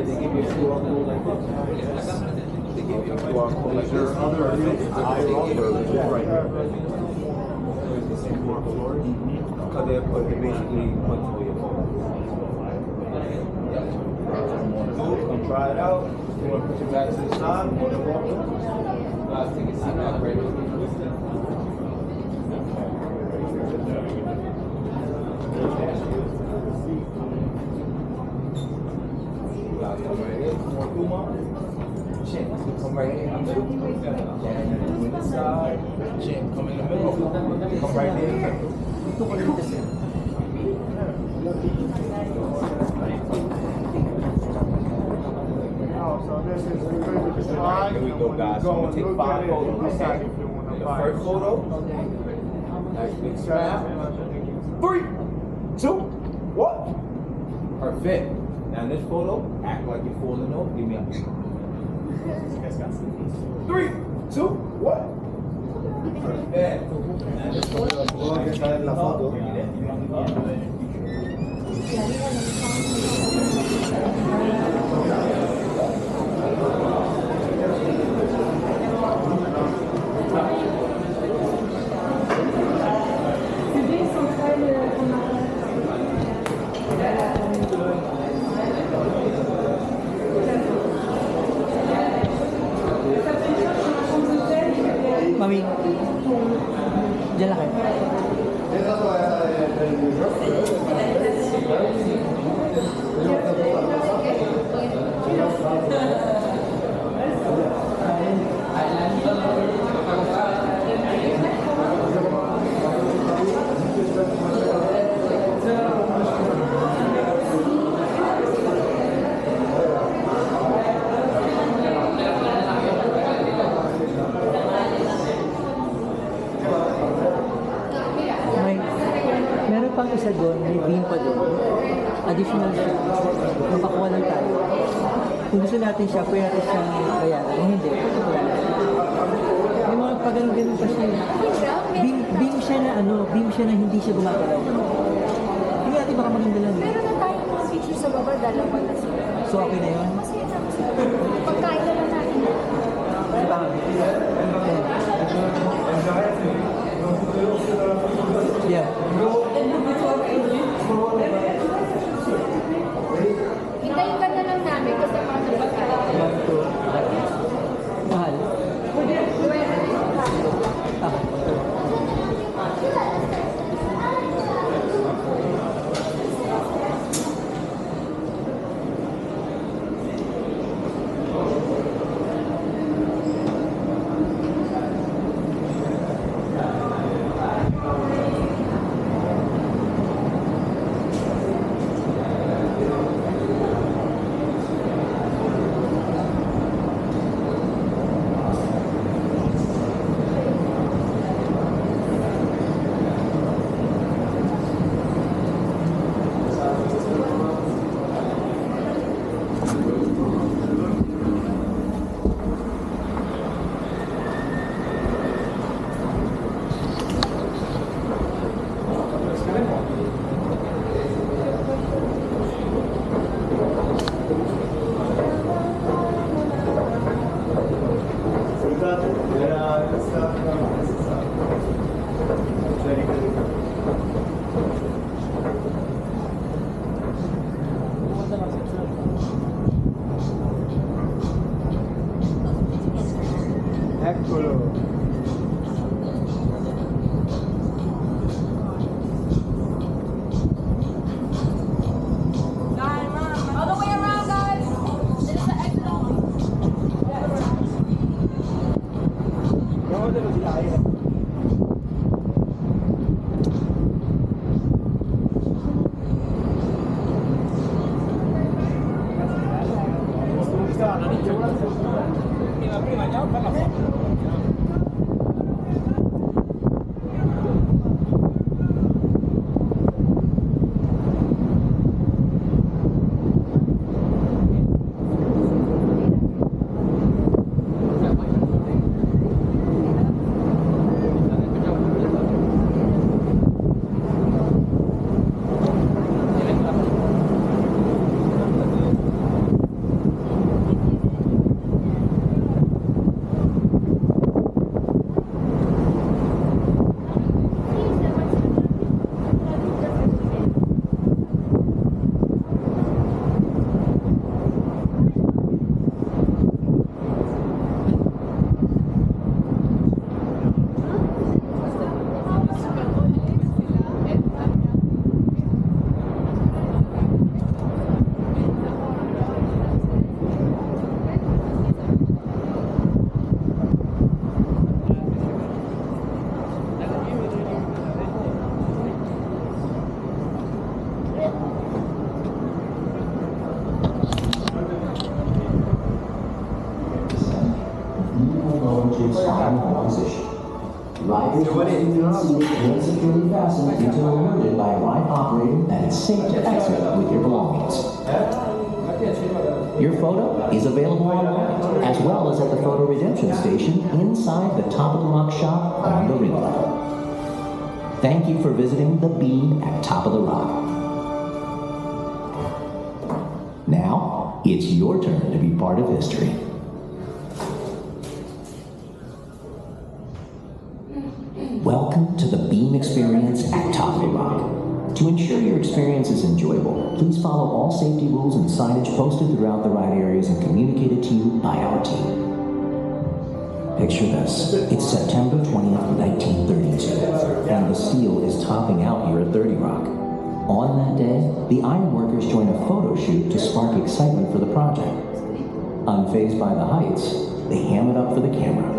they give you a QR code like this. They give you a QR code like this. Right here. Because they basically put to your phone. Come try it out. You want to put your back to the side? You want to walk in? I'll take a seat back right here. Come right here. More Kuma. Chin. Come right here. I'm going to the side. Chin. Come in the middle. Come right there. So this is the slide. Here we go, guys. So I'm going to take 5 photos. Okay. The first photo. Nice big smile. 3, 2, 1. Perfect. Now in this photo, act like you're falling over. Give me a 3, 2, 1. Perfect. Now in this photo, la foto. Mami, dyan lang kayo. Meron pang isa doon, may beam pa doon. Additional siya. Mapakuha lang tayo. Kung gusto natin siya, pwede natin siyang bayaran. Kung hindi, wala na. May mga pag-ganun pa siya. Beam siya na beam siya na hindi siya gumagalaw. Hindi natin baka maganda lang. Meron na tayong mga features sa baba, dalawa na sila. So okay na yun? Masaya na masaya. Pagkain na lang natin. Di ba? Yeah. Hintayin ka na lang namin kasi mga pagkain. Mahal. riders must remain seated and securely fastened until alerted by a ride operator that it's safe to exit with your belongings. Your photo is available online, as well as at the photo redemption station inside the Top of the Rock shop on the ring level. Thank you for visiting the Beam at Top of the Rock. Now, it's your turn to be part of history. Welcome to the Beam Experience at Top of the Rock. To ensure your experience is enjoyable, please follow all safety rules and signage posted throughout the ride areas and communicated to you by our team. Picture this. It's September 20th, 1932, and the steel is topping out here at 30 Rock. On that day, the ironworkers join a photo shoot to spark excitement for the project. Unfazed by the heights, they ham it up for the camera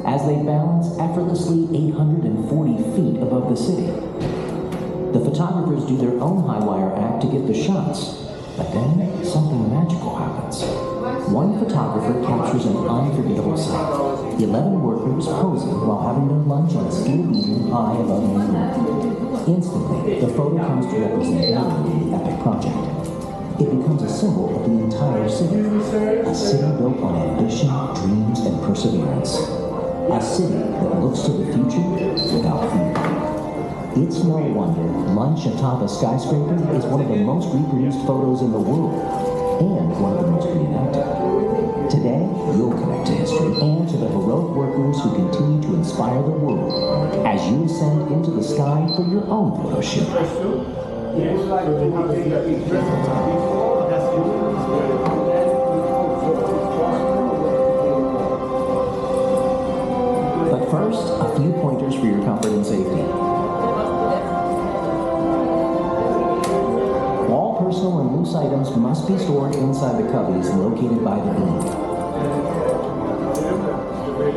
as they balance effortlessly 840 feet above the city. The photographers do their own high-wire act to get the shots, but then something magical happens. One photographer captures an unforgettable sight. 11 workers posing while having their lunch on a steel beam high above New York. Instantly, the photo comes to represent the epic project. It becomes a symbol of the entire city. A city built on ambition, dreams, and perseverance. A city that looks to the future without fear. It's no wonder lunch atop a skyscraper is one of the most reproduced photos in the world, and one of the most reenacted. Today, you'll connect to history and to the heroic workers who continue to inspire the world as you ascend into the sky for your own photo shoot. But first, a few pointers for your comfort and safety. All personal and loose items must be stored inside the cubbies located by the beam.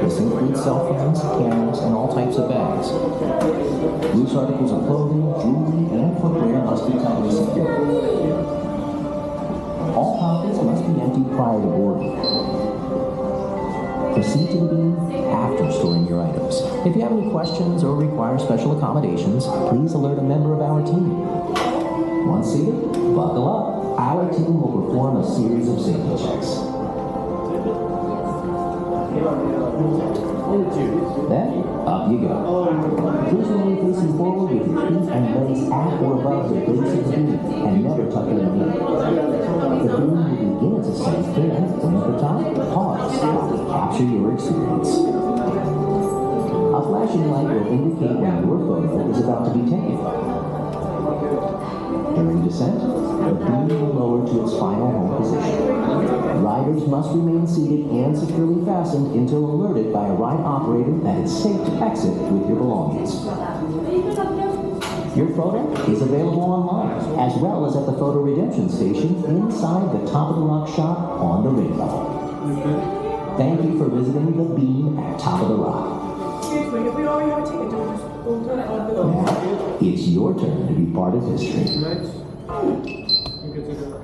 This includes cell phones, cameras, and all types of bags. Loose articles of clothing, jewelry, and footwear must be tightly secured. All pockets must be emptied prior to boarding. Proceed to the beam after storing your items. If you have any questions or require special accommodations, please alert a member of our team. Once seated, buckle up. Our team will perform a series of safety checks. Then, up you go. Please remain facing forward with your feet and legs at or above the base of the beam, and never tuck in the knee. The beam will begin its ascent and, when at the top, pause while we capture your experience. A flashing light will indicate when your photo is about to be taken. During descent, the beam will lower to its final home position. Riders must remain seated and securely fastened until alerted by a ride operator that it's safe to exit with your belongings. Your photo is available online, as well as at the photo redemption station inside the Top of the Rock shop on the ring level. Thank you for visiting the Beam at Top of the Rock. Excuse me, if we already have a ticket, don't just go turn it on the Now, it's your turn to be part of history.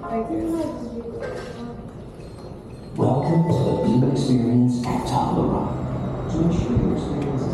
Thank you. Welcome to the Beam Experience at Top of the Rock. To ensure your experience is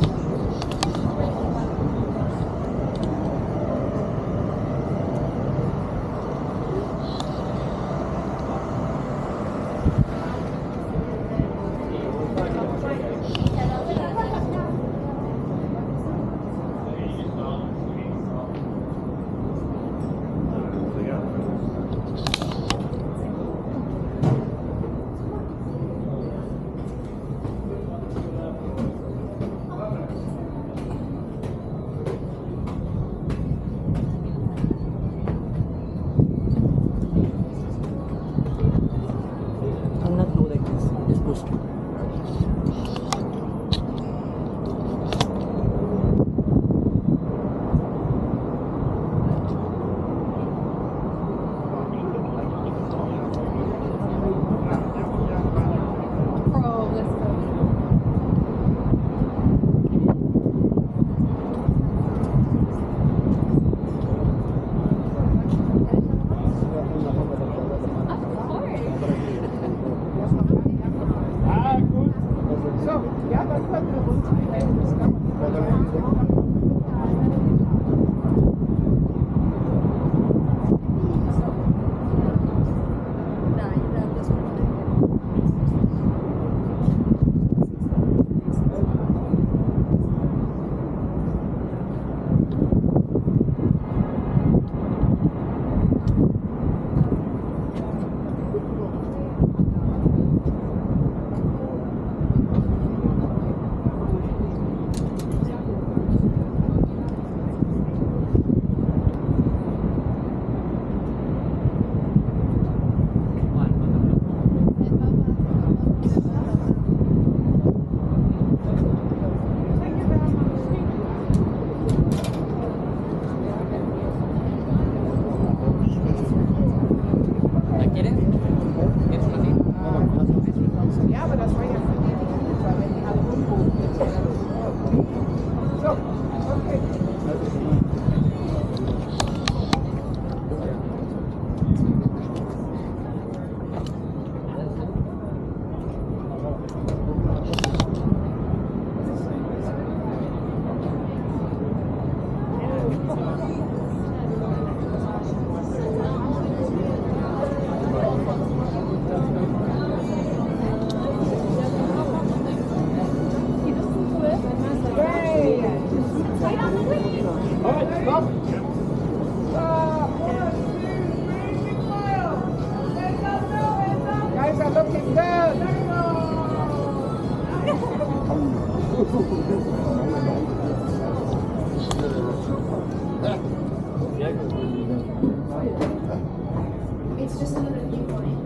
It's just another viewpoint.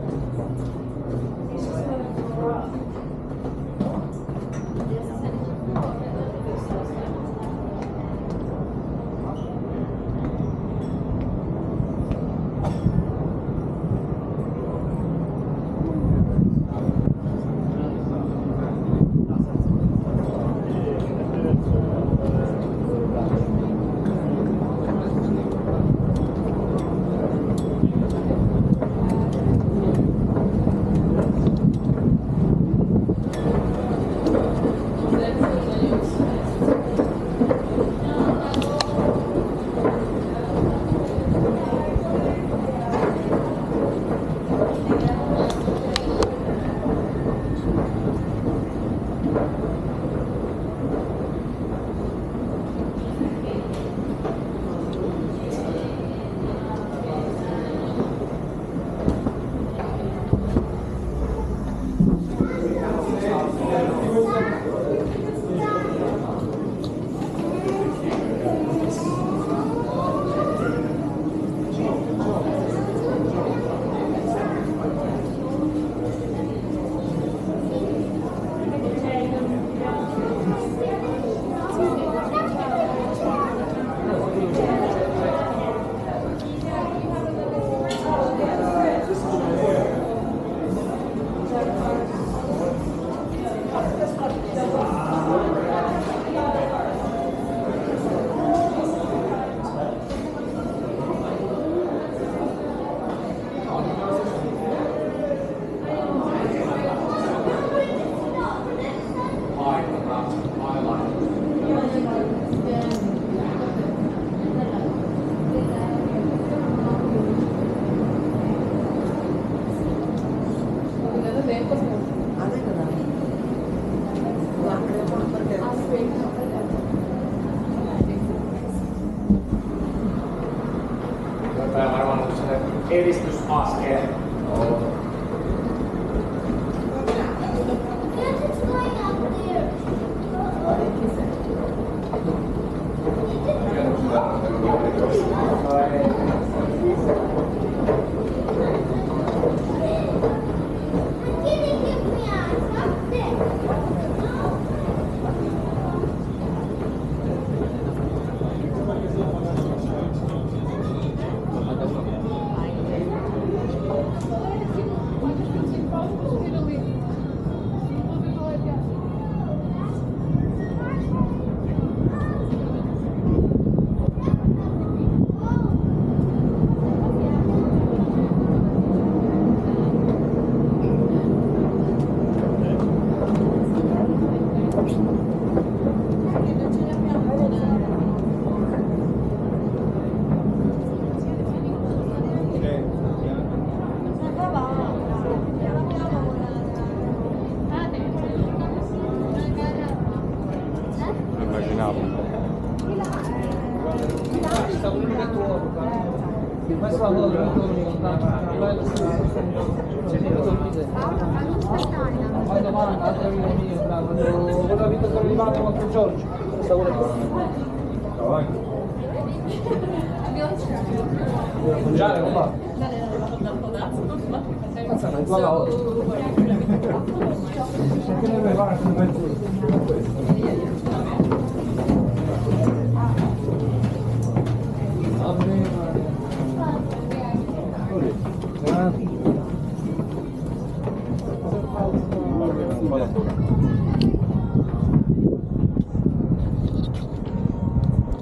It's just another floor up. Edistysaskel.